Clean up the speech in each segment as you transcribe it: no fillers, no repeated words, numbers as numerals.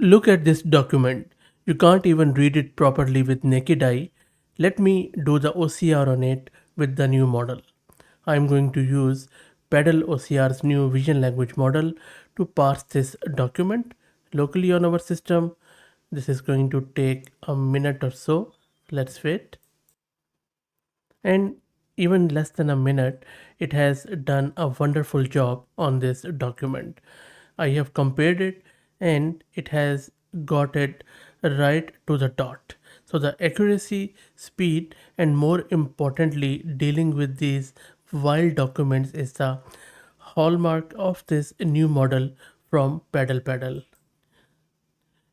Look at this document. You can't even read it properly with naked eye. Let me do the OCR on it with the new model. I'm going to use Pedal OCR's new vision language model to parse this document locally on our system. This is going to take a minute or so. Let's wait. And even less than a minute, it has done a wonderful job on this document. I have compared it and it has got it right to the dot. So the accuracy, speed, and more importantly, dealing with these wild documents is the hallmark of this new model from Paddle.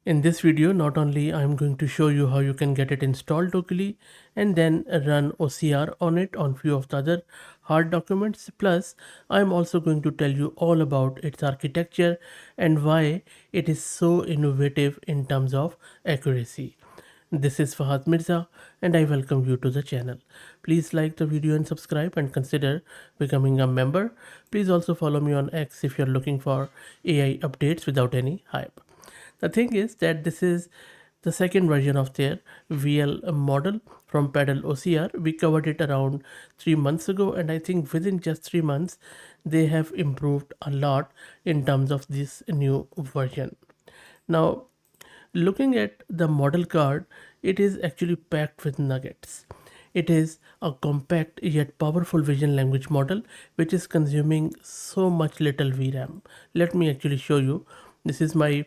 In this video, not only I'm going to show you how you can get it installed locally and then run OCR on it on few of the other hard documents. Plus, I'm also going to tell you all about its architecture and why it is so innovative in terms of accuracy. This is Fahad Mirza and I welcome you to the channel. Please like the video and subscribe and consider becoming a member. Please also follow me on X if you're looking for AI updates without any hype. The thing is that this is the second version of their VL model from Pedal OCR. We covered it around 3 months ago, and I think within just 3 months, they have improved a lot in terms of this new version. Now, looking at the model card, it is actually packed with nuggets. It is a compact yet powerful vision language model which is consuming so much little VRAM. Let me actually show you. This is my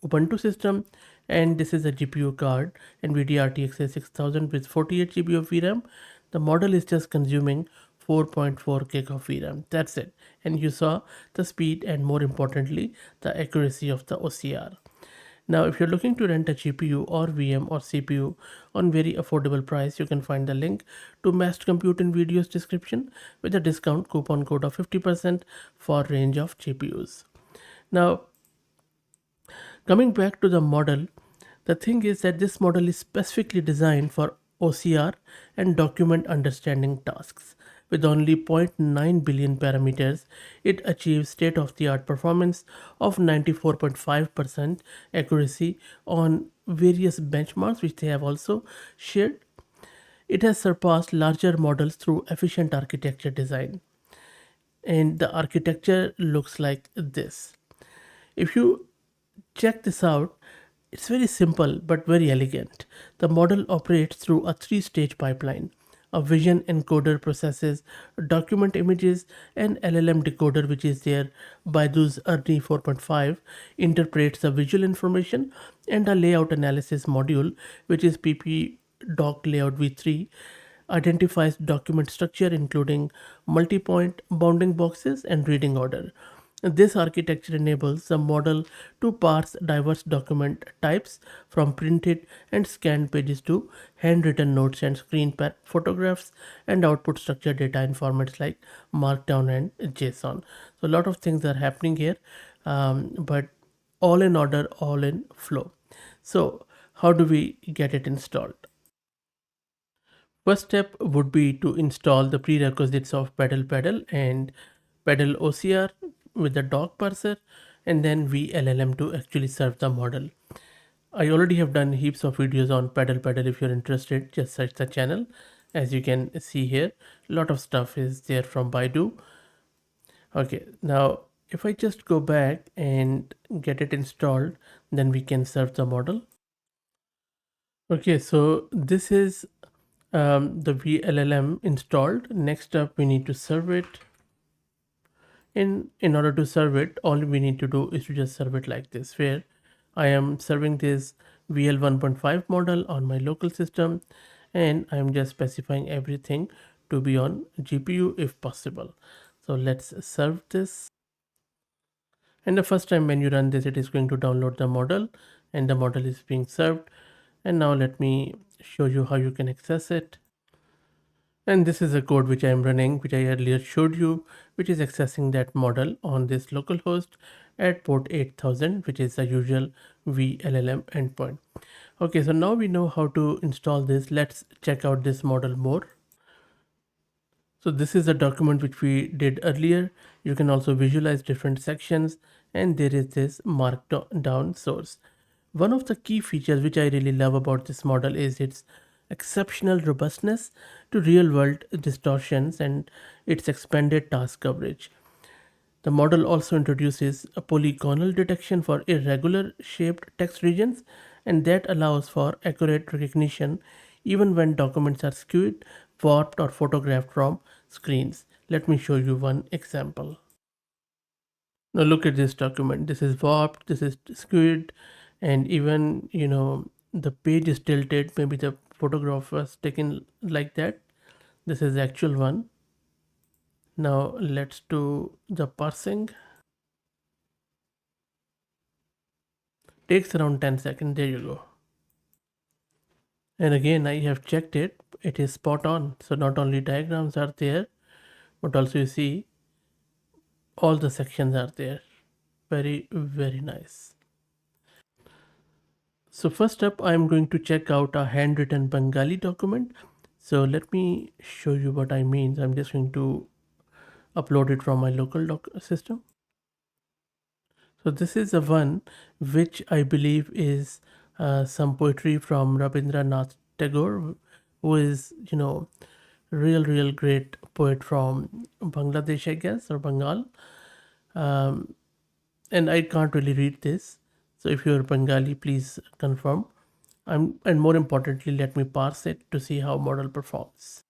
Ubuntu system and this is a GPU card NVIDIA RTX 6000 with 48 GB of VRAM. The model is just consuming 4.4 gig of VRAM. That's it. And you saw the speed and more importantly the accuracy of the OCR. Now, if you're looking to rent a GPU or VM or CPU on very affordable price, you can find the link to Massed Compute in video's description with a discount coupon code of 50% for range of GPUs. Now, coming back to the model, the thing is that this model is specifically designed for OCR and document understanding tasks. With only zero point 0.9 billion parameters, it achieves state-of-the-art performance of 94.5% accuracy on various benchmarks which they have also shared. It has surpassed larger models through efficient architecture design. And the architecture looks like this. If you check this out, it's very simple but very elegant. The model operates through a three-stage pipeline. A vision encoder processes document images, an LLM decoder, which is there Baidu's Ernie 4.5, interprets the visual information, and a layout analysis module, which is PP Doc Layout V3, identifies document structure including multi-point bounding boxes and reading order. This architecture enables the model to parse diverse document types from printed and scanned pages to handwritten notes and photographs and output structured data in formats like Markdown and JSON. So a lot of things are happening here, but all in order, all in flow. So how do we get it installed? First step would be to install the prerequisites of Pedal and Pedal OCR with the doc parser and then VLLM to actually serve the model. I already have done heaps of videos on Pedal. If you're interested, just search the channel. As you can see here, a lot of stuff is there from Baidu. Okay, now if I just go back and get it installed, then we can serve the model. Okay, so this is the VLLM installed. Next up, we need to serve it. In order to serve it, all we need to do is to just serve it like this, where I am serving this VL-1.5 model on my local system, and I'm just specifying everything to be on GPU if possible. So let's serve this. And the first time when you run this, it is going to download the model, and the model is being served. And now let me show you how you can access it. And this is a code which I am running, which I earlier showed you, which is accessing that model on this local host at port 8000, which is the usual VLLM endpoint. Okay, so now we know how to install this. Let's check out this model more. So this is a document which we did earlier. You can also visualize different sections, and there is this markdown source. One of the key features which I really love about this model is its exceptional robustness to real world distortions and its expanded task coverage. The model also introduces a polygonal detection for irregular shaped text regions, and that allows for accurate recognition even when documents are skewed, warped, or photographed from screens. Let me show you one example. Now look at this document. This is warped, this is skewed, and even the page is tilted. Maybe the photograph was taken like that. This is the actual one. Now let's do the parsing. Takes around 10 seconds. There you go. And again, I have checked it. It is spot on. So not only diagrams are there, but also you see all the sections are there. Very, very nice. So first up, I'm going to check out a handwritten Bengali document. So let me show you what I mean. I'm just going to upload it from my local system. So this is the one which I believe is some poetry from Rabindranath Tagore, who is, real great poet from Bangladesh, I guess, or Bengal. Um, and I can't really read this. So if you're Bengali, please confirm. And more importantly, let me parse it to see how model performs.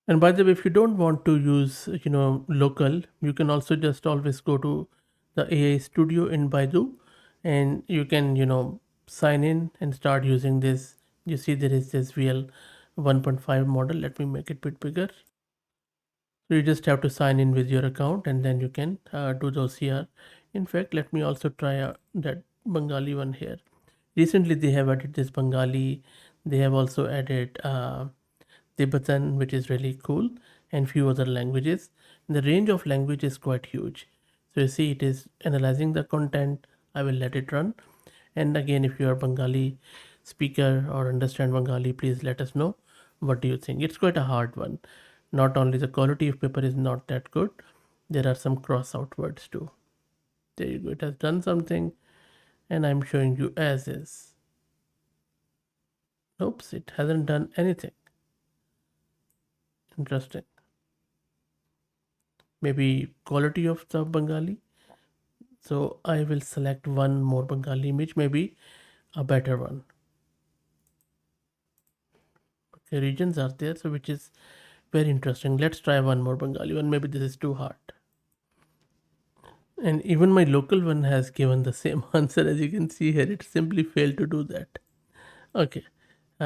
And by the way, if you don't want to use, local, you can also just always go to the AI Studio in Baidu, and you can, sign in and start using this. You see, there is this VL 1.5 model. Let me make it a bit bigger. So you just have to sign in with your account, and then you can do the OCR. In fact, let me also try that Bengali one here. Recently, they have added this Bengali. They have also added Tibetan, which is really cool, and few other languages. The range of language is quite huge. So you see, it is analyzing the content. I will let it run. And again, if you are Bengali speaker or understand Bengali, please let us know. What do you think? It's quite a hard one. Not only the quality of paper is not that good, there are some cross out words too. There you go. It has done something, and I'm showing you as is. Oops, it hasn't done anything. Interesting. Maybe quality of the Bengali. So I will select one more Bengali image, maybe a better one. Okay, regions are there, so which is very interesting. Let's try one more Bengali one. Maybe this is too hard. And even my local one has given the same answer as you can see here. It simply failed to do that. Okay.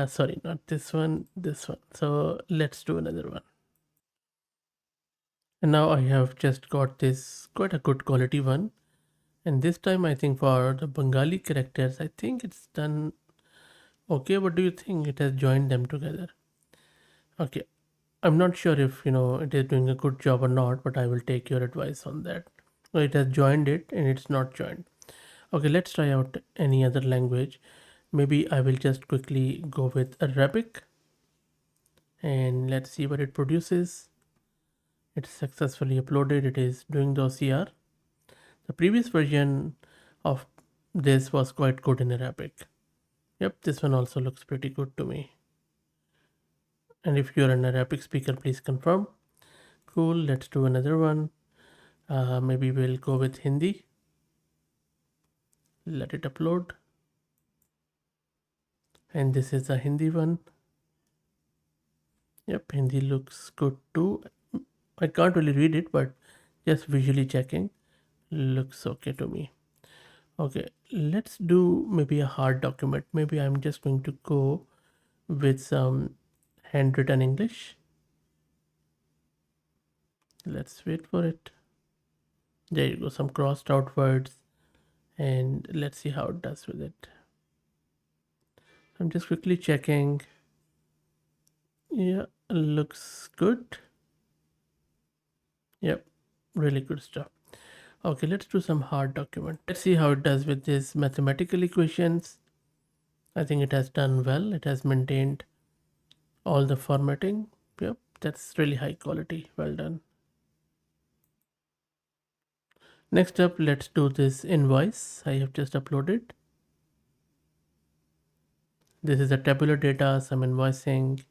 Sorry, not this one, this one. So let's do another one. And now I have just got this quite a good quality one. And this time I think for the Bengali characters, I think it's done okay. What do you think? It has joined them together. Okay. I'm not sure if it is doing a good job or not, but I will take your advice on that. So it has joined it and it's not joined. Okay, let's try out any other language. Maybe I will just quickly go with Arabic and let's see what it produces. It's successfully uploaded. It is doing the OCR. The previous version of this was quite good in Arabic. Yep, this one also looks pretty good to me. And if you're an Arabic speaker, please confirm. Cool, let's do another one. Maybe we'll go with Hindi. Let it upload. And this is a Hindi one. Yep, Hindi looks good too. I can't really read it, but just visually checking looks okay to me. Okay, let's do maybe a hard document. Maybe I'm just going to go with some handwritten English. Let's wait for it. There you go, some crossed out words, and let's see how it does with it. I'm just quickly checking. Yeah, looks good. Yep, really good stuff. Okay, let's do some hard document. Let's see how it does with these mathematical equations. I think it has done well. It has maintained all the formatting. Yep, that's really high quality. Well done. Next up, let's do this invoice I have just uploaded. This is the tabular data, some invoicing.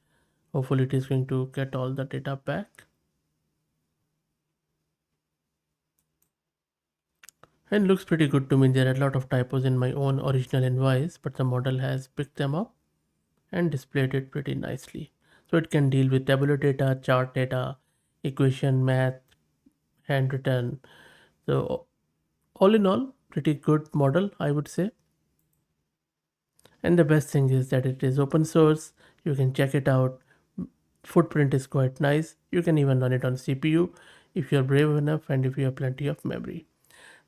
Hopefully it is going to get all the data back. And looks pretty good to me. There are a lot of typos in my own original invoice, but the model has picked them up and displayed it pretty nicely. So it can deal with tabular data, chart data, equation, math, handwritten. So all in all, pretty good model, I would say. And the best thing is that it is open source. You can check it out. Footprint is quite nice. You can even run it on CPU if you're brave enough and if you have plenty of memory.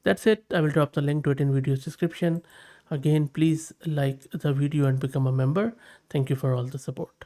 That's it. I will drop the link to it in video's description. Again, please like the video and become a member. Thank you for all the support.